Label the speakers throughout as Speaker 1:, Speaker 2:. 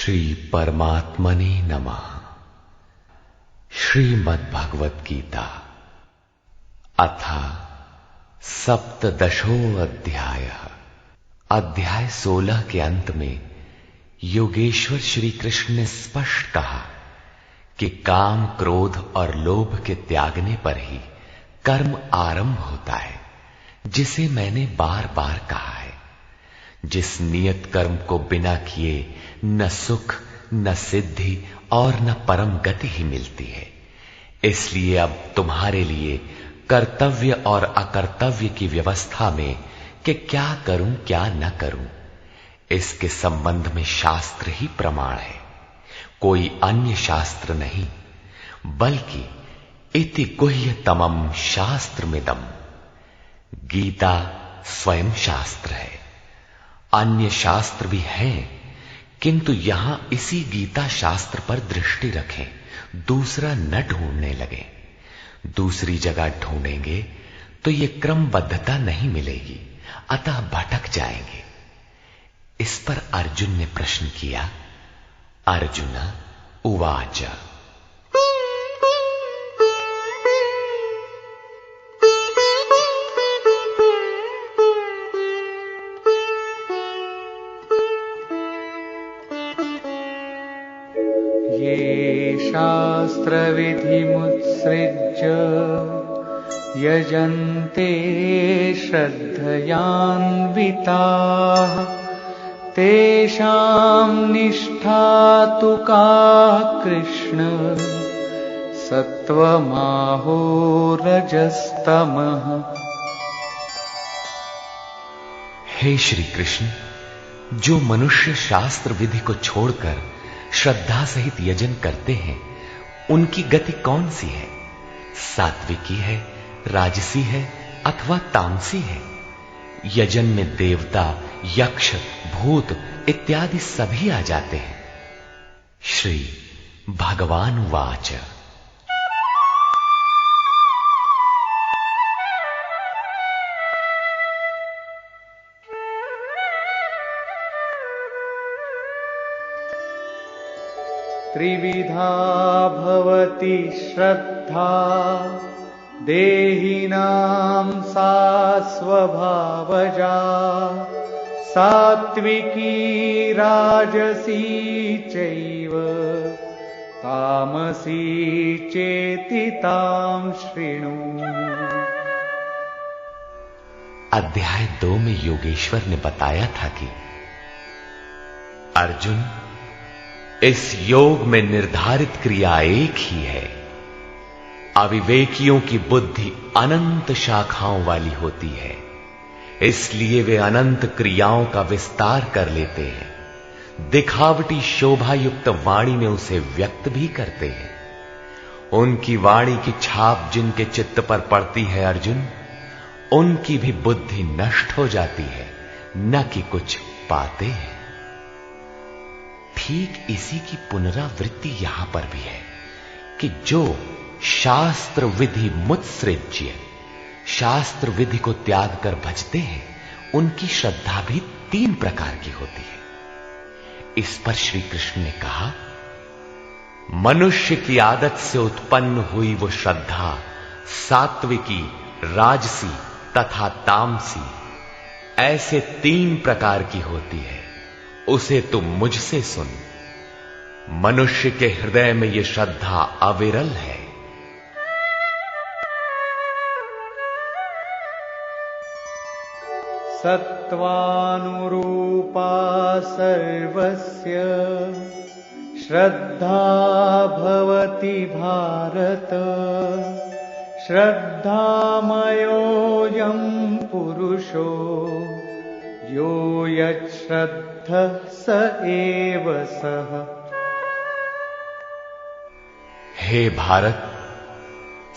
Speaker 1: श्री परमात्मने नमः। श्रीमद्भगवत गीता अथ सप्तदशो अध्यायः। अध्याय 16 के अंत में योगेश्वर श्री कृष्ण ने स्पष्ट कहा कि काम, क्रोध और लोभ के त्यागने पर ही कर्म आरंभ होता है, जिसे मैंने बार बार कहा है। जिस नियत कर्म को बिना किए न सुख, न सिद्धि और न परम गति ही मिलती है। इसलिए अब तुम्हारे लिए कर्तव्य और अकर्तव्य की व्यवस्था में कि क्या करूं क्या न करूं, इसके संबंध में शास्त्र ही प्रमाण है, कोई अन्य शास्त्र नहीं, बल्कि इति गुह्यतमं शास्त्रमिदम्। गीता स्वयं शास्त्र है। अन्य शास्त्र भी हैं, किंतु यहां इसी गीता शास्त्र पर दृष्टि रखें, दूसरा न ढूंढने लगे। दूसरी जगह ढूंढेंगे तो ये क्रमबद्धता नहीं मिलेगी, अतः भटक जाएंगे। इस पर अर्जुन ने प्रश्न किया। अर्जुन उवाच
Speaker 2: ये शास्त्रविधिमुत्सृज्य यजन्ते श्रद्धयान्विताः तेषां निष्ठा तु का कृष्ण सत्त्वमाहो रजस्तमः।
Speaker 1: हे श्री कृष्ण, जो मनुष्य शास्त्र विधि को छोड़कर श्रद्धा सहित यजन करते हैं, उनकी गति कौन सी है? सात्विकी है, राजसी है अथवा तामसी है? यजन में देवता, यक्ष, भूत इत्यादि सभी आ जाते हैं। श्री भगवान वाच
Speaker 2: त्रिविधा भवति श्रद्धा देहिनां सा स्वभावजा सात्विकी राजसी चैव तामसी चेति तां शृणु।
Speaker 1: अध्याय 2 में योगेश्वर ने बताया था कि अर्जुन, इस योग में निर्धारित क्रिया एक ही है। अविवेकियों की बुद्धि अनंत शाखाओं वाली होती है, इसलिए वे अनंत क्रियाओं का विस्तार कर लेते हैं। दिखावटी शोभा युक्त वाणी में उसे व्यक्त भी करते हैं। उनकी वाणी की छाप जिनके चित्त पर पड़ती है अर्जुन, उनकी भी बुद्धि नष्ट हो जाती है, न कि कुछ पाते हैं। ठीक इसी की पुनरावृत्ति यहां पर भी है कि जो शास्त्र विधि मुत्सृज्य, शास्त्र विधि को त्याग कर भजते हैं, उनकी श्रद्धा भी 3 प्रकार की होती है। इस पर श्री कृष्ण ने कहा, मनुष्य की आदत से उत्पन्न हुई वो श्रद्धा सात्विकी, राजसी तथा तामसी ऐसे 3 प्रकार की होती है। उसे तुम मुझसे सुन। मनुष्य के हृदय में यह श्रद्धा अविरल है।
Speaker 2: सत्त्वानुरूपा सर्वस्य श्रद्धा भवति भारत श्रद्धामयोऽयं पुरुषो यो यच्छ्रद्धः स एव सः।
Speaker 1: हे भारत,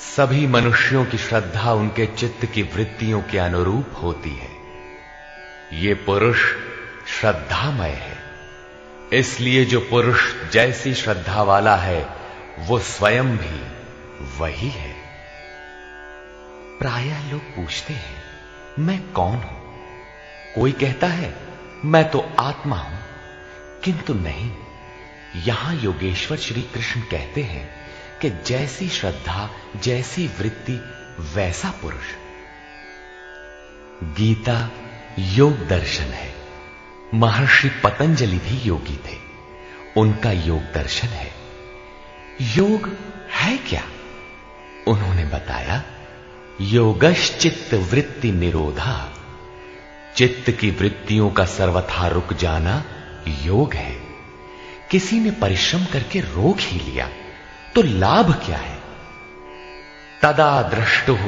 Speaker 1: सभी मनुष्यों की श्रद्धा उनके चित्त की वृत्तियों के अनुरूप होती है। ये पुरुष श्रद्धामय है, इसलिए जो पुरुष जैसी श्रद्धा वाला है वो स्वयं भी वही है। प्रायः लोग पूछते हैं, मैं कौन हूं? कोई कहता है मैं तो आत्मा हूं, किंतु नहीं, यहां योगेश्वर श्री कृष्ण कहते हैं कि जैसी श्रद्धा, जैसी वृत्ति, वैसा पुरुष। गीता योग दर्शन है। महर्षि पतंजलि भी योगी थे, उनका योग दर्शन है। योग है क्या? उन्होंने बताया, योगश्चित्त वृत्ति निरोधा, चित्त की वृत्तियों का सर्वथा रुक जाना योग है। किसी ने परिश्रम करके रोक ही लिया तो लाभ क्या है? तदा दृष्टुः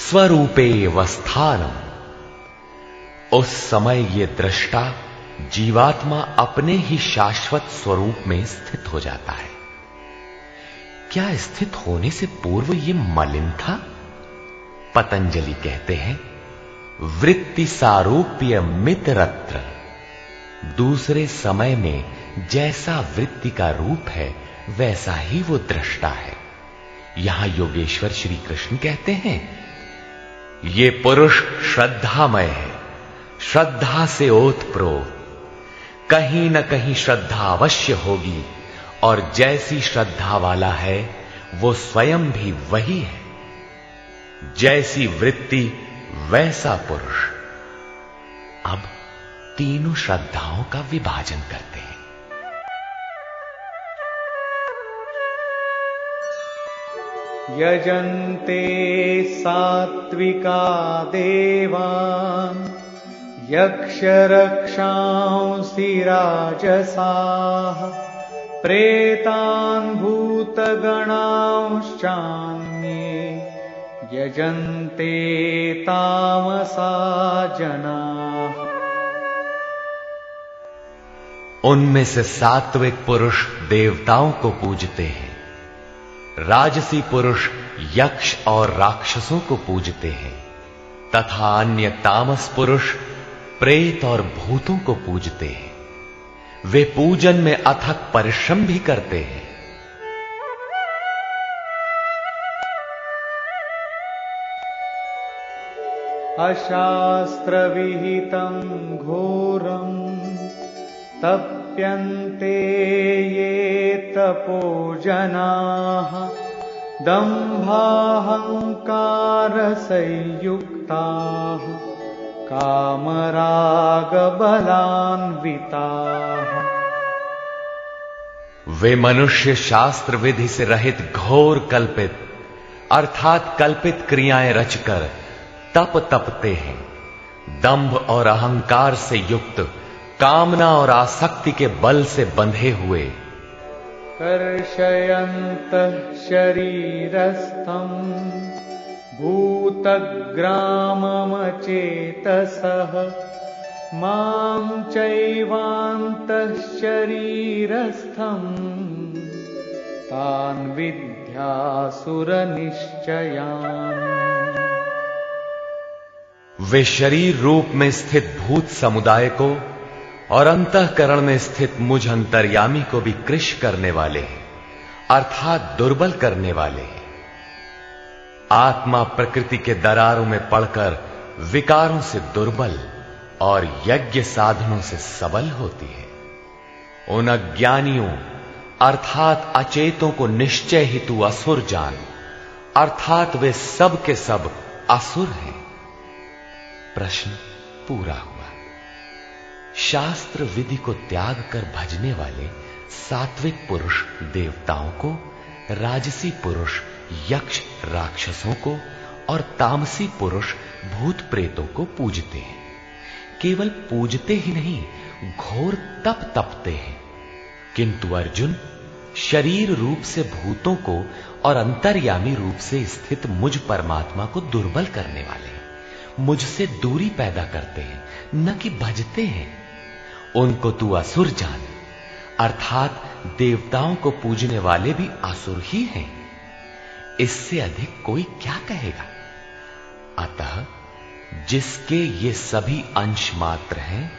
Speaker 1: स्वरूपे वस्थानम, उस समय ये दृष्टा जीवात्मा अपने ही शाश्वत स्वरूप में स्थित हो जाता है। क्या स्थित होने से पूर्व ये मलिन था? पतंजलि कहते हैं, वृत्ति सारूप्य मित्रत्र, दूसरे समय में जैसा वृत्ति का रूप है वैसा ही वो दृष्टा है। यहां योगेश्वर श्री कृष्ण कहते हैं, ये पुरुष श्रद्धामय है, श्रद्धा से ओतप्रोत, कहीं न कहीं श्रद्धा अवश्य होगी, और जैसी श्रद्धा वाला है वो स्वयं भी वही है। जैसी वृत्ति वैसा पुरुष। अब तीनों श्रद्धाओं का विभाजन करते हैं।
Speaker 2: यजन्ते सात्विका देवान् यक्षरक्षांसि राजसाः प्रेतान् भूतगणांश्चान्ये यजन्ते तामसा जनाः।
Speaker 1: उनमें से सात्विक पुरुष देवताओं को पूजते हैं, राजसी पुरुष यक्ष और राक्षसों को पूजते हैं, तथा अन्य तामस पुरुष प्रेत और भूतों को पूजते हैं। वे पूजन में अथक परिश्रम भी करते हैं।
Speaker 2: अशास्त्र विहितं घोरं तप्यन्ते ये तपोजनाः दम्भाहंकार संयुक्ताः कामरागबलान्विताः।
Speaker 1: वे मनुष्य शास्त्र विधि से रहित घोर कल्पित अर्थात कल्पित क्रियाएं रचकर तप तपते हैं। दंभ और अहंकार से युक्त, कामना और आसक्ति के बल से बंधे हुए,
Speaker 2: कर्षयन्तः शरीरस्थं भूतग्राममचेतसः मां चैवान्तः शरीरस्थं तान् विद्यासुरनिश्चयान्।
Speaker 1: वे शरीर रूप में स्थित भूत समुदाय को और अंतःकरण में स्थित मुझ अंतर्यामी को भी कृश करने वाले हैं, अर्थात दुर्बल करने वाले हैं। आत्मा प्रकृति के दरारों में पड़कर विकारों से दुर्बल और यज्ञ साधनों से सबल होती है। उन अज्ञानियों अर्थात अचेतों को निश्चय हेतु असुर जान, अर्थात वे सब के सब असुर हैं। प्रश्न पूरा हुआ। शास्त्र विधि को त्याग कर भजने वाले सात्विक पुरुष देवताओं को, राजसी पुरुष यक्ष राक्षसों को और तामसी पुरुष भूत प्रेतों को पूजते हैं। केवल पूजते ही नहीं, घोर तप तपते हैं। किंतु अर्जुन, शरीर रूप से भूतों को और अंतर्यामी रूप से स्थित मुझ परमात्मा को दुर्बल करने वाले हैं, मुझसे दूरी पैदा करते हैं, न कि भजते हैं। उनको तू असुर जान, अर्थात देवताओं को पूजने वाले भी असुर ही हैं। इससे अधिक कोई क्या कहेगा? अतः जिसके ये सभी अंश मात्र हैं,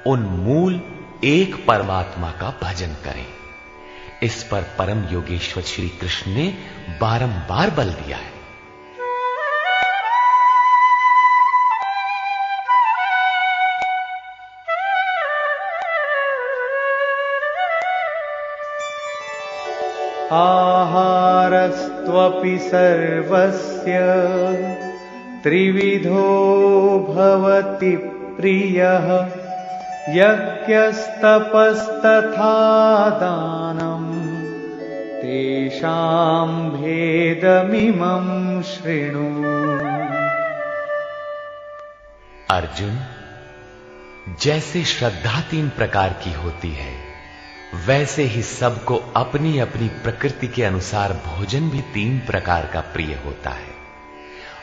Speaker 1: उन मूल एक परमात्मा का भजन करें। इस पर परम योगेश्वर श्री कृष्ण ने बारंबार बल दिया है।
Speaker 2: आहारस्त्वपि सर्वस्य त्रिविधो भवति प्रियः यज्ञस्तपस्तथा दानम् तेषां भेदमिमं शृणु।
Speaker 1: अर्जुन, जैसे श्रद्धा 3 प्रकार की होती है, वैसे ही सबको अपनी अपनी प्रकृति के अनुसार भोजन भी 3 प्रकार का प्रिय होता है,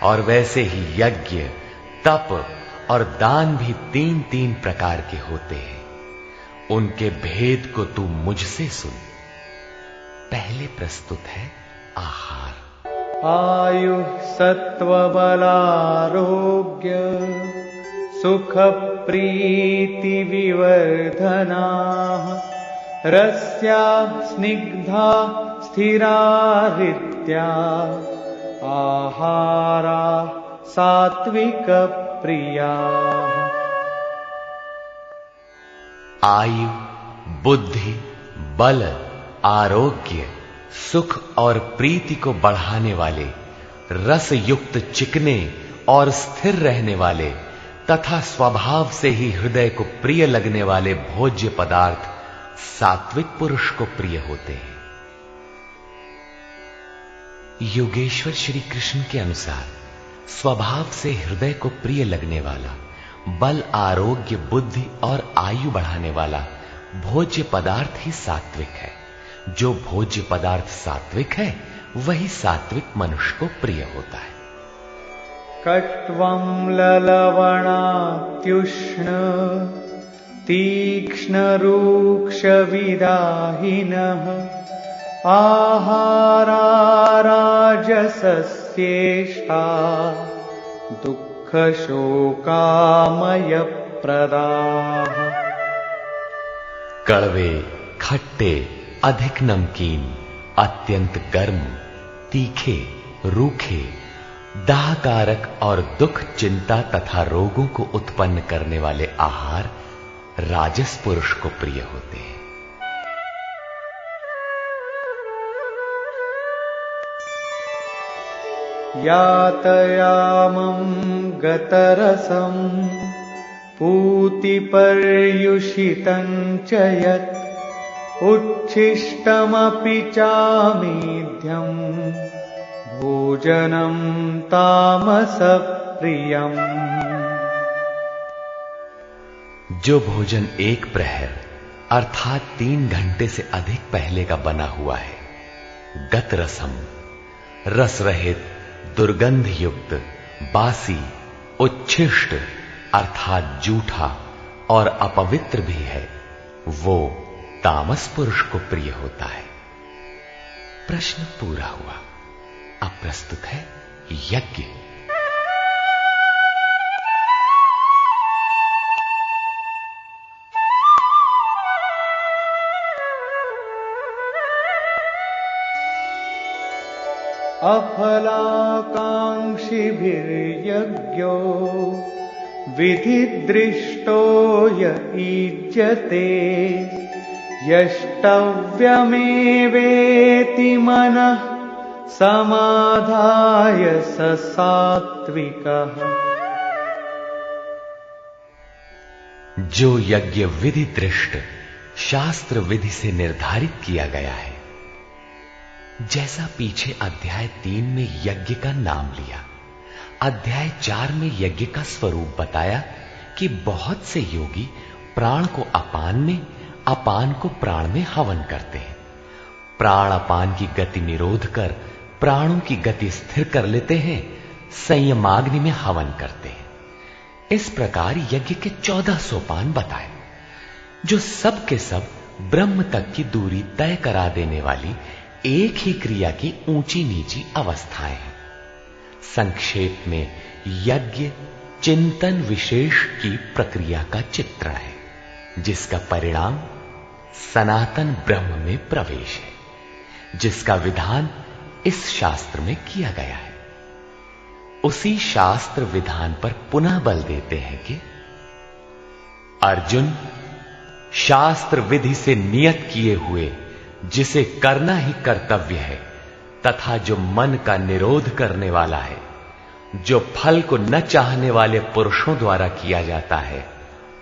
Speaker 1: और वैसे ही यज्ञ, तप और दान भी 3-3 प्रकार के होते हैं। उनके भेद को तू मुझसे सुन। पहले प्रस्तुत है आहार।
Speaker 2: आयु सत्वबलारोग्य सुख प्रीति विवर्धनाः रस्या स्निग्धा स्थिरा हृद्या आहारा सात्विक प्रिया।
Speaker 1: आयु, बुद्धि, बल, आरोग्य, सुख और प्रीति को बढ़ाने वाले, रस युक्त चिकने और स्थिर रहने वाले तथा स्वभाव से ही हृदय को प्रिय लगने वाले भोज्य पदार्थ सात्विक पुरुष को प्रिय होते हैं। योगेश्वर श्री कृष्ण के अनुसार स्वभाव से हृदय को प्रिय लगने वाला, बल, आरोग्य, बुद्धि और आयु बढ़ाने वाला भोज्य पदार्थ ही सात्विक है। जो भोज्य पदार्थ सात्विक है, वही सात्विक मनुष्य को प्रिय होता है।
Speaker 2: कट्वं ललवणात्युष्ण तीक्ष्ण रूक्ष विदाहिनः आहारा राजसस्येष्टा दुःख शोकामय प्रदाः।
Speaker 1: कड़वे, खट्टे, अधिक नमकीन, अत्यंत गर्म, तीखे, रूखे, दाहकारक और दुख, चिंता तथा रोगों को उत्पन्न करने वाले आहार राजस पुरुष को प्रिय होते हैं।
Speaker 2: यातयामं गतरसं पूतिपर्युषितं च यत् उच्छिष्टमपि चामेध्यं भोजनं तामसप्रियम्।
Speaker 1: जो भोजन 1 प्रहर अर्थात 3 घंटे से अधिक पहले का बना हुआ है, गत रसम, रस रहित, दुर्गंध युक्त, बासी, उच्छिष्ट अर्थात जूठा और अपवित्र भी है, वो तामस पुरुष को प्रिय होता है। प्रश्न पूरा हुआ। अब प्रस्तुत है यज्ञ।
Speaker 2: अफलाकांक्षिभिर्यज्ञो विधिदृष्टो य ईज्यते यष्टव्यमेवेति मनः समाधाय स सात्विकः।
Speaker 1: जो यज्ञ विधि दृष्ट शास्त्र विधि से निर्धारित किया गया है, जैसा पीछे अध्याय 3 में यज्ञ का नाम लिया, अध्याय 4 में यज्ञ का स्वरूप बताया कि बहुत से योगी प्राण को अपान में, अपान को प्राण में हवन करते हैं। प्राण अपान की गति निरोध कर प्राणों की गति स्थिर कर लेते हैं, संयमाग्नि में हवन करते हैं। इस प्रकार यज्ञ के 14 सोपान बताए, जो सब के सब ब्रह्म तक की दूरी तय करा देने वाली एक ही क्रिया की ऊंची नीची अवस्थाएं हैं। संक्षेप में यज्ञ चिंतन विशेष की प्रक्रिया का चित्रण है, जिसका परिणाम सनातन ब्रह्म में प्रवेश है, जिसका विधान इस शास्त्र में किया गया है। उसी शास्त्र विधान पर पुनः बल देते हैं कि अर्जुन, शास्त्र विधि से नियत किए हुए जिसे करना ही कर्तव्य है तथा जो मन का निरोध करने वाला है, जो फल को न चाहने वाले पुरुषों द्वारा किया जाता है,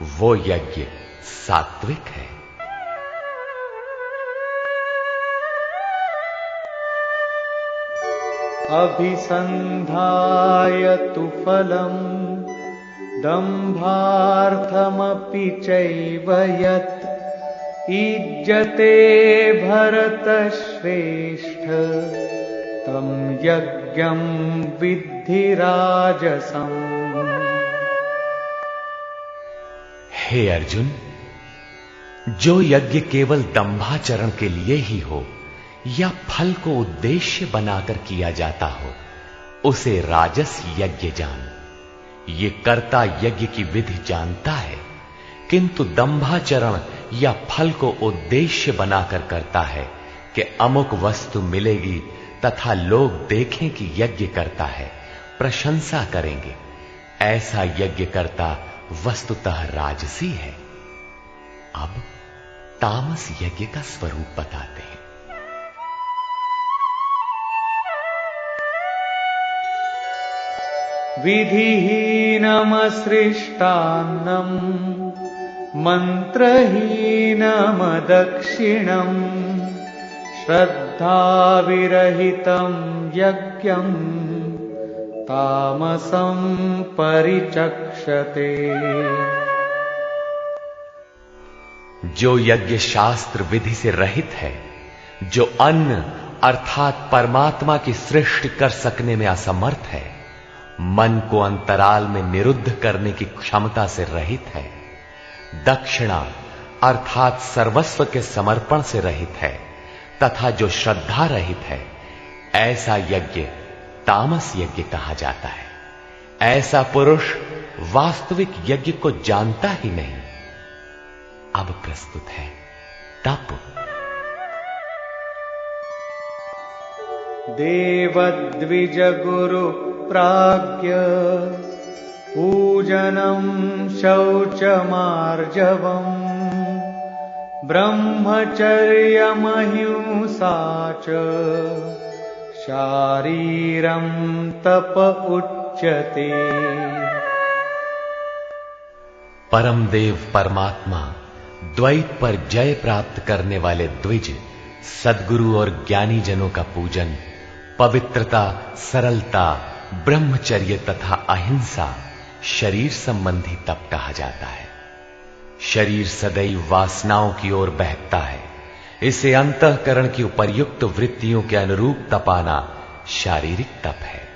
Speaker 1: वो यज्ञ सात्विक है।
Speaker 2: अभिसन्धाय तु फलम् दम्भार्थमपि चैव यत् ईज्जते भरतश्रेष्ठ तं यज्ञं विद्धि राजसम्।
Speaker 1: हे अर्जुन, जो यज्ञ केवल दंभाचरण के लिए ही हो या फल को उद्देश्य बनाकर किया जाता हो, उसे राजस यज्ञ जान। ये कर्ता यज्ञ की विधि जानता है, किंतु दंभाचरण या फल को उद्देश्य बनाकर करता है कि अमुक वस्तु मिलेगी तथा लोग देखें कि यज्ञ करता है, प्रशंसा करेंगे। ऐसा यज्ञ करता वस्तुतः राजसी है। अब तामस यज्ञ का स्वरूप बताते हैं।
Speaker 2: विधिहीनमसृष्टान्नम् मन्त्रहीनमदक्षिणम् श्रद्धाविरहितं यज्ञम् तामसं परिचक्षते।
Speaker 1: जो यज्ञ शास्त्र विधि से रहित है, जो अन्न अर्थात परमात्मा की सृष्टि कर सकने में असमर्थ है, मन को अंतराल में निरुद्ध करने की क्षमता से रहित है, दक्षिणा अर्थात सर्वस्व के समर्पण से रहित है तथा जो श्रद्धा रहित है, ऐसा यज्ञ तामस यज्ञ कहा जाता है। ऐसा पुरुष वास्तविक यज्ञ को जानता ही नहीं। अब प्रस्तुत है तप।
Speaker 2: देवद्विज गुरु प्राज्ञ पूजनं शौचमार्जवम् ब्रह्मचर्यमहिंसा च शारीरं तप उच्यते।
Speaker 1: परम देव परमात्मा द्वैत पर जय प्राप्त करने वाले द्विज, सद्गुरु और ज्ञानी जनों का पूजन, पवित्रता, सरलता, ब्रह्मचर्य तथा अहिंसा शरीर संबंधी तप कहा जाता है। शरीर सदैव वासनाओं की ओर बहकता है, इसे अंतःकरण की उपर्युक्त वृत्तियों के अनुरूप तपाना शारीरिक तप है।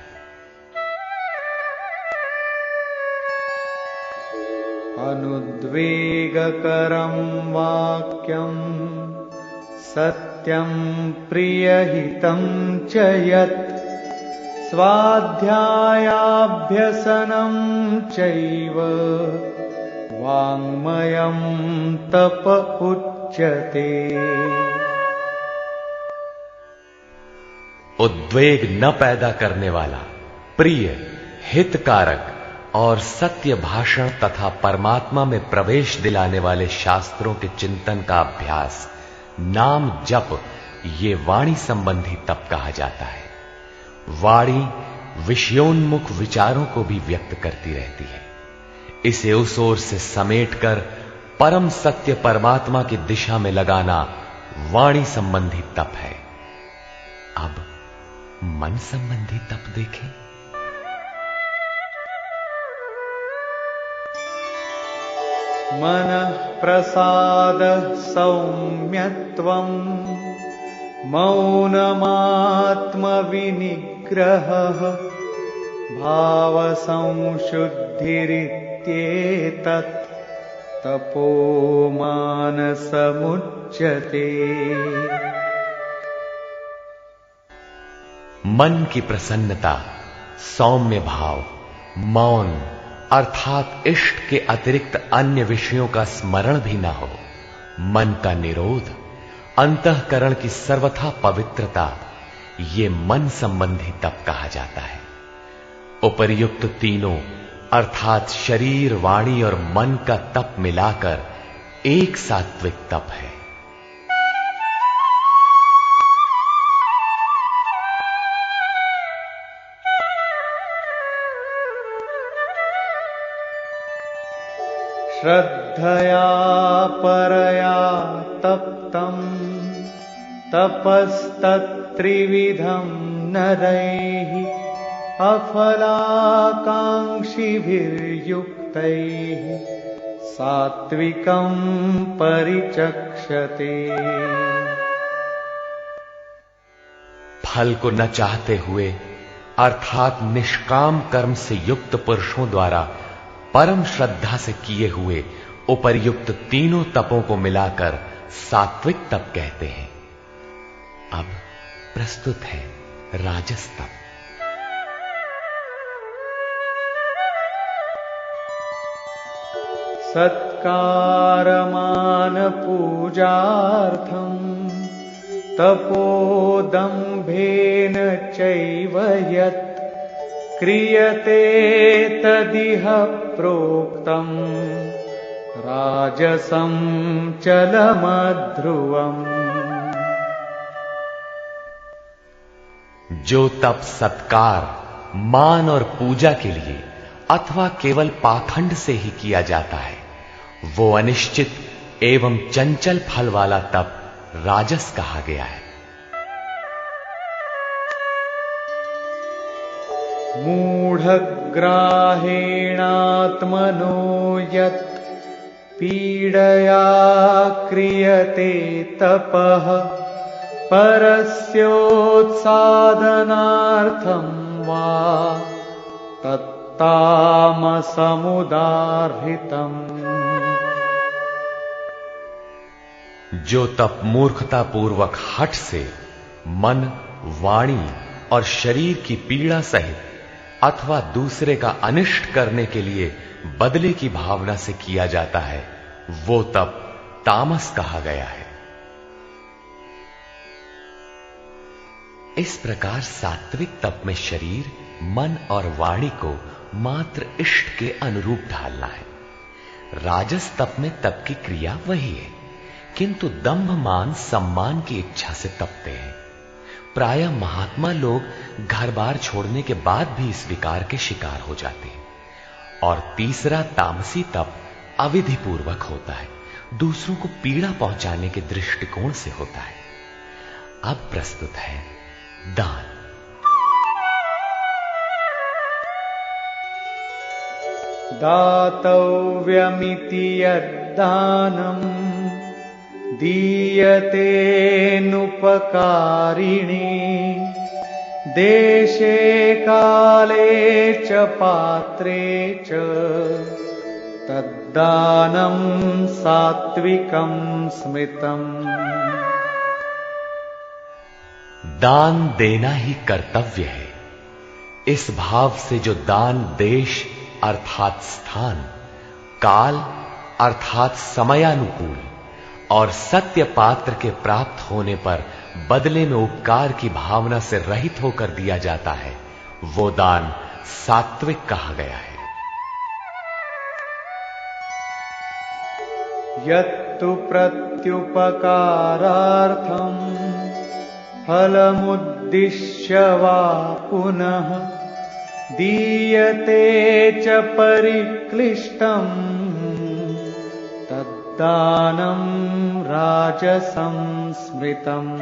Speaker 2: अनुद्वेगकरं वाक्यं सत्यं प्रियहितं च यत् स्वाध्यायाभ्यसनं चैव वाङ्मयं तप उच्यते।
Speaker 1: उद्वेग न पैदा करने वाला, प्रिय, हितकारक और सत्य भाषण तथा परमात्मा में प्रवेश दिलाने वाले शास्त्रों के चिंतन का अभ्यास, नाम जप, ये वाणी संबंधी तप कहा जाता है। वाणी विषयोन्मुख विचारों को भी व्यक्त करती रहती है। इसे उस ओर से समेटकर परम सत्य परमात्मा की दिशा में लगाना वाणी संबंधी तप है। अब मन संबंधी तप देखें।
Speaker 2: मनः प्रसाद सौम्यत्वं मौनमात्मविनिग्रहः भावसंशुद्धिरित्येतत् तपो मानसमुच्यते।
Speaker 1: मन की प्रसन्नता, सौम्य भाव, मौन अर्थात इष्ट के अतिरिक्त अन्य विषयों का स्मरण भी न हो, मन का निरोध, अंतःकरण की सर्वथा पवित्रता, ये मन संबंधी तप कहा जाता है। उपर्युक्त तीनों अर्थात शरीर, वाणी और मन का तप मिलाकर एक सात्विक तप है।
Speaker 2: श्रद्धया परया तप्तम् तपस्तत्त्रिविधं नरैः अफलाकाङ्क्षिभिर्युक्तैः सात्विकं परिचक्षते।
Speaker 1: फल को न चाहते हुए अर्थात निष्काम कर्म से युक्त पुरुषों द्वारा परम श्रद्धा से किए हुए उपर्युक्त तीनों तपों को मिलाकर सात्विक तप कहते हैं। अब प्रस्तुत है राजस तप।
Speaker 2: सत्कारमान पूजार्थं तपोदम्भेन चैव यत् क्रियते तदिह प्रोक्तम् राजसं चलमध्रुवम्।
Speaker 1: जो तप सत्कार, मान और पूजा के लिए अथवा केवल पाखंड से ही किया जाता है, वो अनिश्चित एवं चंचल फल वाला तप राजस कहा गया है।
Speaker 2: मूढ़ग्राहेणात्मनो यत् पीडया क्रियते तपः परस्योत्सादनार्थं वा तत्तामसमुदाहृतम्।
Speaker 1: जो तप मूर्खता पूर्वक हठ से मन, वाणी और शरीर की पीड़ा सहित अथवा दूसरे का अनिष्ट करने के लिए बदले की भावना से किया जाता है, वो तप तामस कहा गया है। इस प्रकार सात्विक तप में शरीर, मन और वाणी को मात्र इष्ट के अनुरूप ढालना है। राजस तप में तप की क्रिया वही है, किंतु दंभ मान सम्मान की इच्छा से तपते हैं। प्रायः महात्मा लोग घर बार छोड़ने के बाद भी इस विकार के शिकार हो जाते हैं। और तीसरा तामसी तप अविधि पूर्वक होता है, दूसरों को पीड़ा पहुंचाने के दृष्टिकोण से होता है। अब प्रस्तुत है दान।
Speaker 2: दातव्यमिति यद्दानम् दीयतेऽनुपकारिणे देशे काले च पात्रे च तद्दानं सात्विकं स्मृतम्।
Speaker 1: दान देना ही कर्तव्य है। इस भाव से जो दान देश अर्थात स्थान, काल अर्थात समयानुकूल और सत्य पात्र के प्राप्त होने पर बदले में उपकार की भावना से रहित होकर दिया जाता है, वो दान सात्विक कहा गया है।
Speaker 2: यत्तु प्रत्युपकारार्थं फलमुद्दिश्य वा पुनः दीयते च परिक्लिष्टम् तद्दानं राजसं स्मृतम्।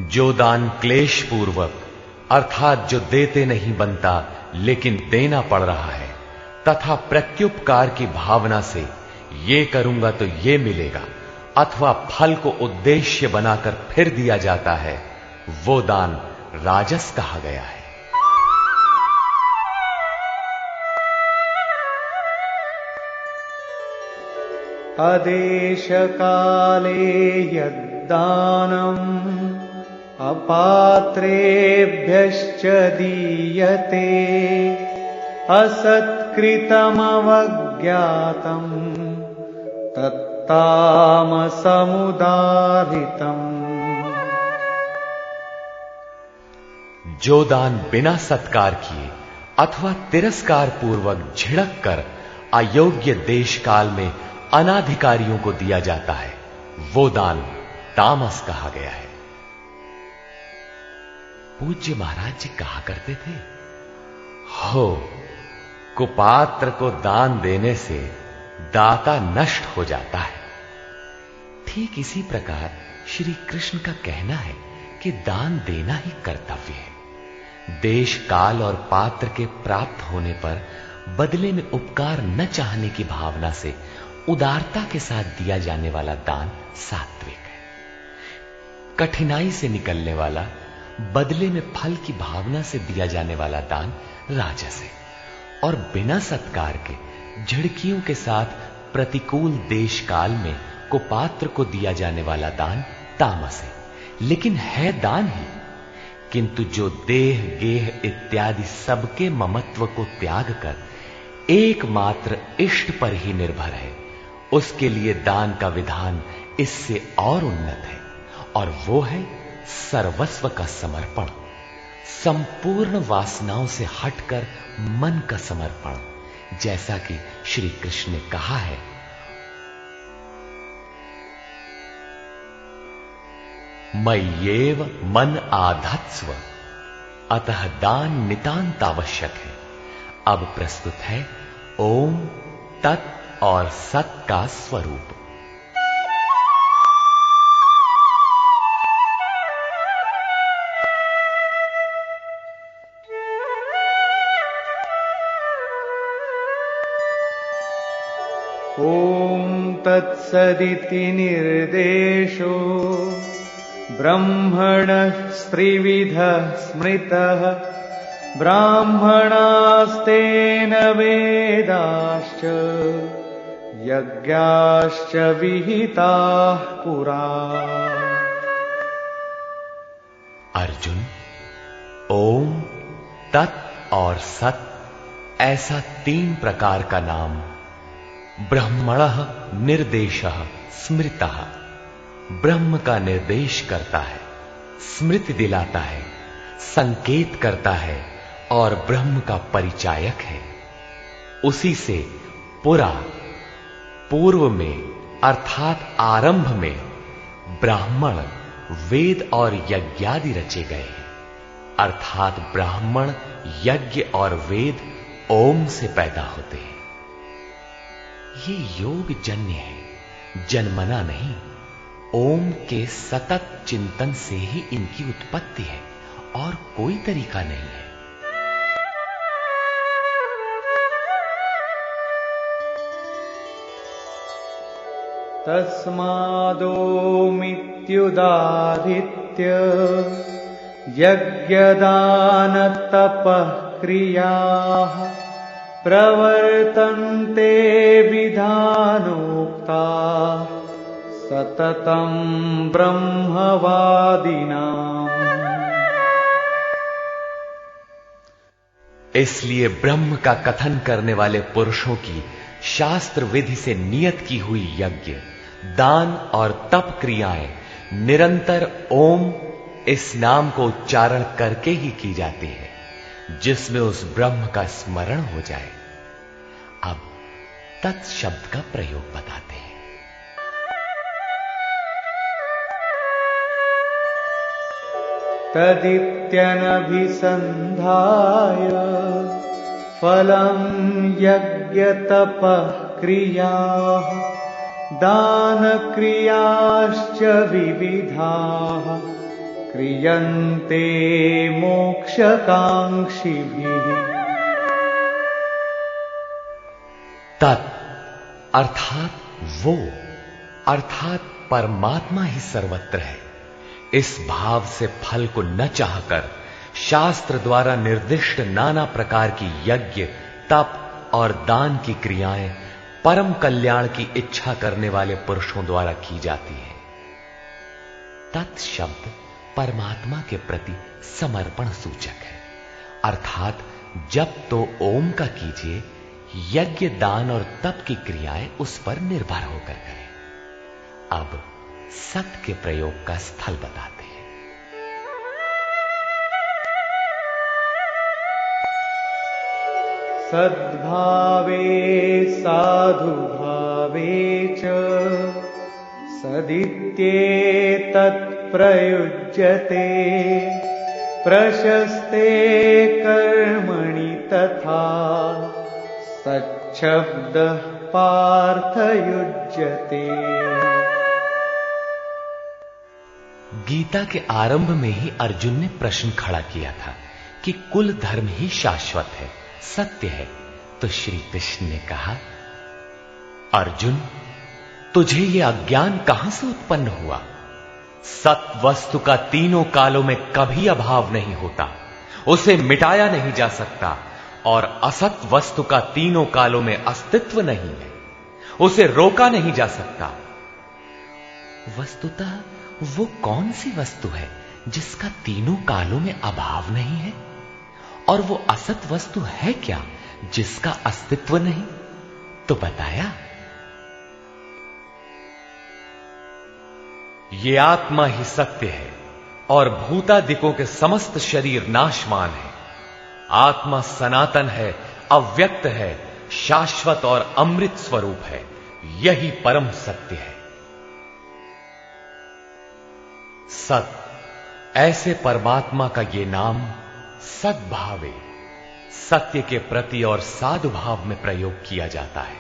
Speaker 1: जो दान क्लेश पूर्वक अर्थात जो देते नहीं बनता लेकिन देना पड़ रहा है तथा प्रत्युपकार की भावना से ये करूंगा तो ये मिलेगा अथवा फल को उद्देश्य बनाकर फिर दिया जाता है, वो दान राजस कहा गया है।
Speaker 2: अदेश काले यद्दानम् अपात्रेभ्यश्च दीयते असत्कृतमवज्ञातम् तत्तामसमुदाहृतम्।
Speaker 1: जो दान बिना सत्कार किए अथवा तिरस्कार पूर्वक झिड़क कर अयोग्य देश काल में अनाधिकारियों को दिया जाता है, वो दान तामस कहा गया है। पूज्य महाराज जी कहा करते थे, हो कुपात्र को दान देने से दाता नष्ट हो जाता है। ठीक इसी प्रकार श्री कृष्ण का कहना है कि दान देना ही कर्तव्य है। देश, काल और पात्र के प्राप्त होने पर बदले में उपकार न चाहने की भावना से उदारता के साथ दिया जाने वाला दान सात्विक है। कठिनाई से निकलने वाला, बदले में फल की भावना से दिया जाने वाला दान राजस है, और बिना सत्कार के झिड़कियों के साथ प्रतिकूल देश काल में कुपात्र को दिया जाने वाला दान तामस है, लेकिन है दान ही। किंतु जो देह, गेह इत्यादि सबके ममत्व को त्याग कर एकमात्र इष्ट पर ही निर्भर है, उसके लिए दान का विधान इससे और उन्नत है, और वो है सर्वस्व का समर्पण, संपूर्ण वासनाओं से हटकर मन का समर्पण। जैसा कि श्री कृष्ण ने कहा है, मय्येव मन आधत्स्व, अतः दान नितांत आवश्यक है। अब प्रस्तुत है ओम, तत् और सत का स्वरूप।
Speaker 2: ॐ तत्सदिति निर्देशो ब्रह्मणः त्रिविधः स्मृतः ब्राह्मणास्तेन वेदाश्च यज्ञाश्च विहिताः पुरा।
Speaker 1: अर्जुन, ओम, तत् और सत ऐसा 3 प्रकार का नाम ब्रह्मणः निर्देशः स्मृतः, ब्रह्म का निर्देश करता है, स्मृति दिलाता है, संकेत करता है और ब्रह्म का परिचायक है। उसी से पुरा, पूर्व में अर्थात आरंभ में ब्राह्मण, वेद और यज्ञादि रचे गए हैं, अर्थात ब्राह्मण, यज्ञ और वेद ओम से पैदा होते हैं। ये योग जन्य है, जन्मना नहीं। ओम के सतत चिंतन से ही इनकी उत्पत्ति है और कोई तरीका नहीं है।
Speaker 2: तस्मादोमित्युदाहृत्य यज्ञदान तपः क्रियाः प्रवर्तन्ते विधानोक्ता सततं ब्रह्मवादिनाम्।
Speaker 1: इसलिए ब्रह्म का कथन करने वाले पुरुषों की शास्त्र विधि से नियत की हुई यज्ञ, दान और तप क्रियाएं निरंतर ओम इस नाम को उच्चारण करके ही की जाती है, जिसमें उस ब्रह्म का स्मरण हो जाए। अब तत् शब्द का प्रयोग बताते हैं।
Speaker 2: तदित्यनभिसन्धाय फलं यज्ञतपः क्रियाः दानक्रियाश्च विविधाः क्रियन्ते मोक्षकांक्षिभिः।
Speaker 1: तत् अर्थात वो, अर्थात परमात्मा ही सर्वत्र है। इस भाव से फल को न चाहकर शास्त्र द्वारा निर्दिष्ट नाना प्रकार की यज्ञ, तप और दान की क्रियाएं परम कल्याण की इच्छा करने वाले पुरुषों द्वारा की जाती है। तत् शब्द परमात्मा के प्रति समर्पण सूचक है, अर्थात जब तो ओम का कीजिए, यज्ञ, दान और तप की क्रियाएं उस पर निर्भर होकर करें। अब सत के प्रयोग का स्थल बताते हैं।
Speaker 2: सद्भावे साधुभावे च सदित्येतत् प्रयुज्यते प्रशस्ते कर्मणि तथा सच्छब्दः पार्थ युज्यते।
Speaker 1: गीता के आरंभ में ही अर्जुन ने प्रश्न खड़ा किया था कि कुल धर्म ही शाश्वत है, सत्य है। तो श्री कृष्ण ने कहा, अर्जुन, तुझे यह अज्ञान कहां से उत्पन्न हुआ? सत वस्तु का तीनों कालों में कभी अभाव नहीं होता, उसे मिटाया नहीं जा सकता, और असत वस्तु का तीनों कालों में अस्तित्व नहीं है, उसे रोका नहीं जा सकता। वस्तुतः वो कौन सी वस्तु है जिसका तीनों कालों में अभाव नहीं है? और वो असत वस्तु है क्या जिसका अस्तित्व नहीं? तो बताया, ये आत्मा ही सत्य है और भूतादिकों के समस्त शरीर नाशवान है। आत्मा सनातन है, अव्यक्त है, शाश्वत और अमृत स्वरूप है। यही परम सत्य है। सत, ऐसे परमात्मा का ये नाम सद्भावे, सत्य के प्रति और साधुभाव में प्रयोग किया जाता है।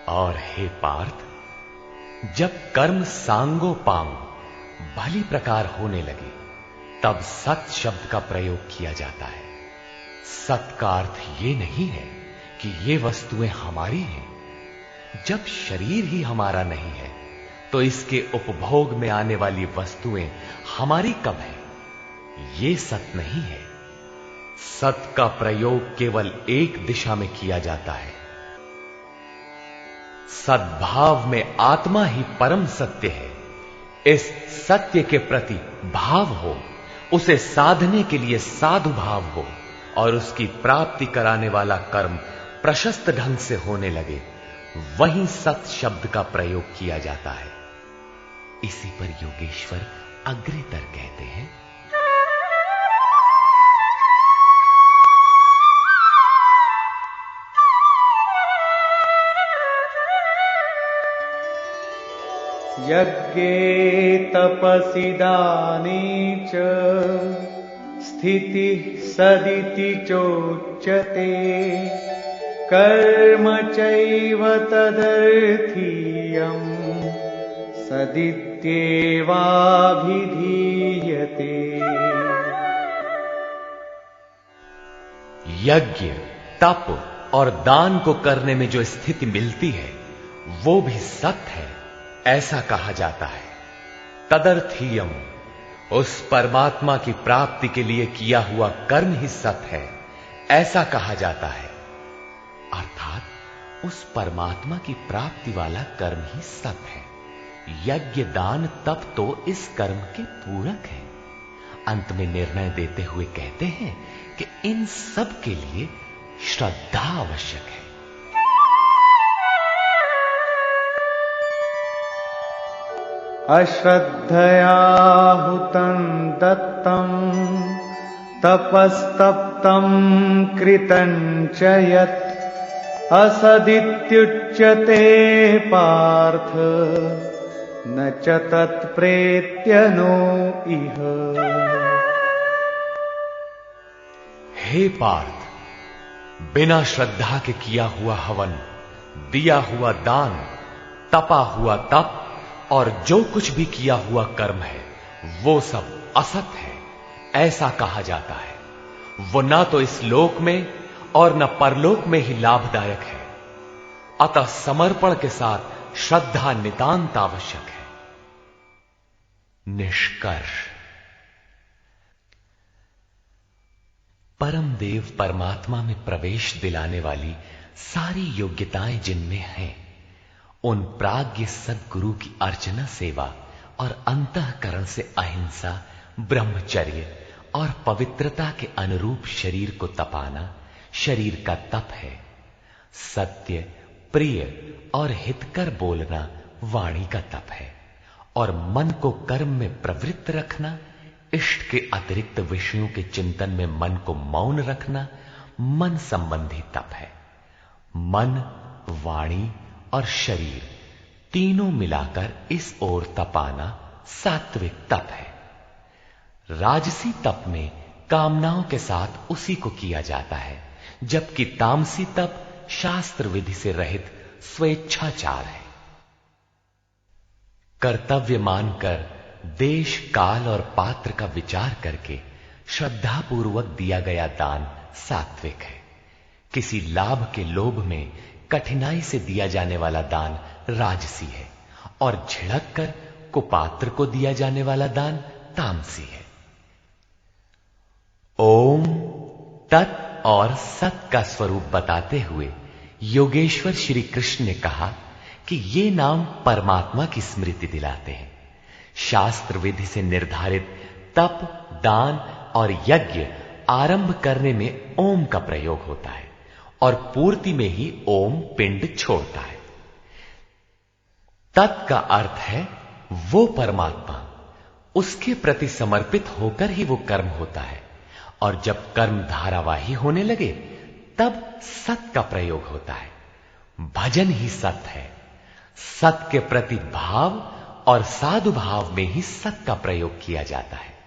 Speaker 1: और हे पार्थ, जब कर्म सांगो पांग भली प्रकार होने लगे, तब सत शब्द का प्रयोग किया जाता है। सत का अर्थ ये नहीं है कि ये वस्तुएं हमारी हैं। जब शरीर ही हमारा नहीं है, तो इसके उपभोग में आने वाली वस्तुएं हमारी कब है? ये सत नहीं है। सत का प्रयोग केवल एक दिशा में किया जाता है। सद्भाव में आत्मा ही परम सत्य है। इस सत्य के प्रति भाव हो, उसे साधने के लिए साधु भाव हो, और उसकी प्राप्ति कराने वाला कर्म प्रशस्त ढंग से होने लगे, वहीं सत शब्द का प्रयोग किया जाता है। इसी पर योगेश्वर अग्रेतर कहते हैं,
Speaker 2: यज्ञे तपसि दाने च स्थितिः सदिति चोच्यते। कर्म चैव तदर्थीयम् सदित्येवाभिधीयते।
Speaker 1: यज्ञ, तप और दान को करने में जो स्थिति मिलती है, वो भी सत्य है, ऐसा कहा जाता है। तदर्थीयम, उस परमात्मा की प्राप्ति के लिए किया हुआ कर्म ही सत्य है, ऐसा कहा जाता है। अर्थात उस परमात्मा की प्राप्ति वाला कर्म ही सत्य है। यज्ञ, दान, तप तो इस कर्म के पूरक हैं। अंत में निर्णय देते हुए कहते हैं कि इन सब के लिए श्रद्धा आवश्यक है।
Speaker 2: अश्रद्धया हुतं दत्तं तपस्तप्तं कृतं च यत् असदित्युच्यते पार्थ न च तत्प्रेत्य नो इह।
Speaker 1: हे पार्थ, बिना श्रद्धा के किया हुआ हवन, दिया हुआ दान, तपा हुआ तप और जो कुछ भी किया हुआ कर्म है, वो सब असत है, ऐसा कहा जाता है। वो ना तो इस लोक में और न परलोक में ही लाभदायक है। अतः समर्पण के साथ श्रद्धा नितांत आवश्यक है। निष्कर्ष, परम देव परमात्मा में प्रवेश दिलाने वाली सारी योग्यताएं जिनमें हैं, उन प्राज्ञ सद्गुरु की अर्चना, सेवा और अंतःकरण से अहिंसा, ब्रह्मचर्य और पवित्रता के अनुरूप शरीर को तपाना शरीर का तप है। सत्य, प्रिय और हितकर बोलना वाणी का तप है, और मन को कर्म में प्रवृत्त रखना, इष्ट के अतिरिक्त विषयों के चिंतन में मन को मौन रखना मन संबंधी तप है। मन, वाणी और शरीर तीनों मिलाकर इस ओर तपाना सात्विक तप है। राजसी तप में कामनाओं के साथ उसी को किया जाता है, जबकि तामसी तप शास्त्र विधि से रहित स्वेच्छाचार है। कर्तव्य मानकर देश, काल और पात्र का विचार करके श्रद्धा पूर्वक दिया गया दान सात्विक है। किसी लाभ के लोभ में कठिनाई से दिया जाने वाला दान राजसी है और झिड़क कर कुपात्र को दिया जाने वाला दान तामसी है। ओम तत् और सत का स्वरूप बताते हुए योगेश्वर श्री कृष्ण ने कहा कि ये नाम परमात्मा की स्मृति दिलाते हैं। शास्त्र विधि से निर्धारित तप, दान और यज्ञ आरंभ करने में ओम का प्रयोग होता है और पूर्ति में ही ओम पिंड छोड़ता है। तत् का अर्थ है वो परमात्मा, उसके प्रति समर्पित होकर ही वो कर्म होता है और जब कर्म धारावाही होने लगे तब सत का प्रयोग होता है। भजन ही सत है। सत के प्रति भाव और साधु भाव में ही सत का प्रयोग किया जाता है।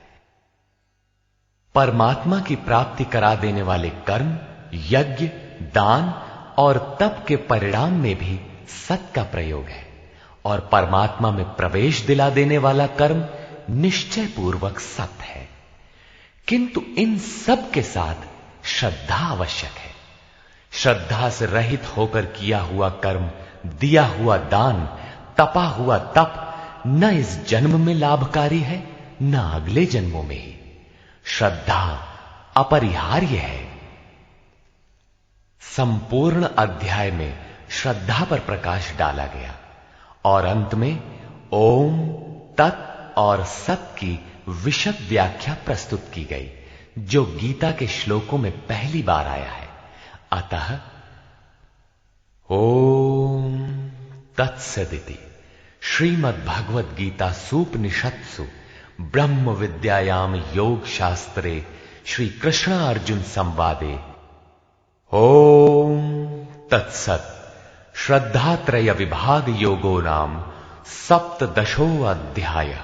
Speaker 1: परमात्मा की प्राप्ति करा देने वाले कर्म, यज्ञ, दान और तप के परिणाम में भी सत का प्रयोग है और परमात्मा में प्रवेश दिला देने वाला कर्म निश्चय पूर्वक सत है। किंतु इन सब के साथ श्रद्धा आवश्यक है। श्रद्धा से रहित होकर किया हुआ कर्म, दिया हुआ दान, तपा हुआ तप न इस जन्म में लाभकारी है न अगले जन्मों में ही। श्रद्धा अपरिहार्य है। संपूर्ण अध्याय में श्रद्धा पर प्रकाश डाला गया और अंत में ओम, तत् और सत की विशद व्याख्या प्रस्तुत की गई जो गीता के श्लोकों में पहली बार आया है। अतः ओम तत्सदिति श्रीमद् भगवद गीता सूपनिषत्सु ब्रह्म विद्यायाम योग शास्त्रे श्री कृष्ण अर्जुन संवादे ओम तत्सत् श्रद्धात्रय विभाग योगो नाम सप्तदशो अध्यायः।